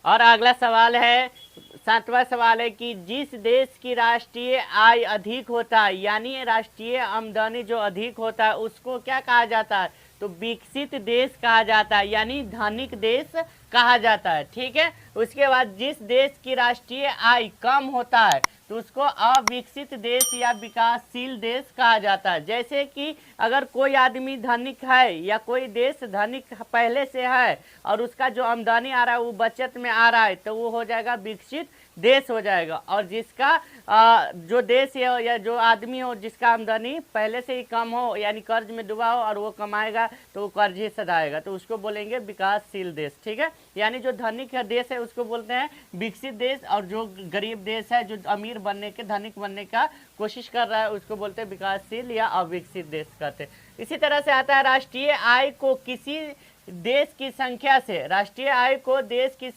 और अगला सवाल है, 7वां सवाल है कि जिस देश की राष्ट्रीय आय अधिक होता है, यानी राष्ट्रीय आमदनी जो अधिक होता है, उसको क्या कहा जाता है? तो विकसित देश कहा जाता है, यानी धनिक देश कहा जाता है। ठीक है। उसके बाद जिस देश की राष्ट्रीय आय कम होता है तो उसको अविकसित देश या विकासशील देश कहा जाता है। जैसे कि अगर कोई आदमी धनिक है या कोई देश धनिक पहले से है और उसका जो आमदनी आ रहा है वो बचत में आ रहा है, तो वो हो जाएगा विकसित देश हो जाएगा। और जिसका जो देश है या जो आदमी हो जिसका आमदनी पहले से ही कम हो, यानी कर्ज में डूबा हो और वो कमाएगा तो वो कर्ज ही सधाएगा, तो उसको बोलेंगे विकासशील देश। ठीक है। यानी जो धनिक देश है उसको बोलते हैं विकसित देश, और जो गरीब देश है जो अमीर बनने के धनिक बनने का कोशिश कर रहा है उसको बोलते हैं विकासशील या अविकसित देश कहते हैं। इसी तरह से आता है राष्ट्रीय आय को किसी देश की संख्या से, राष्ट्रीय आय को देश की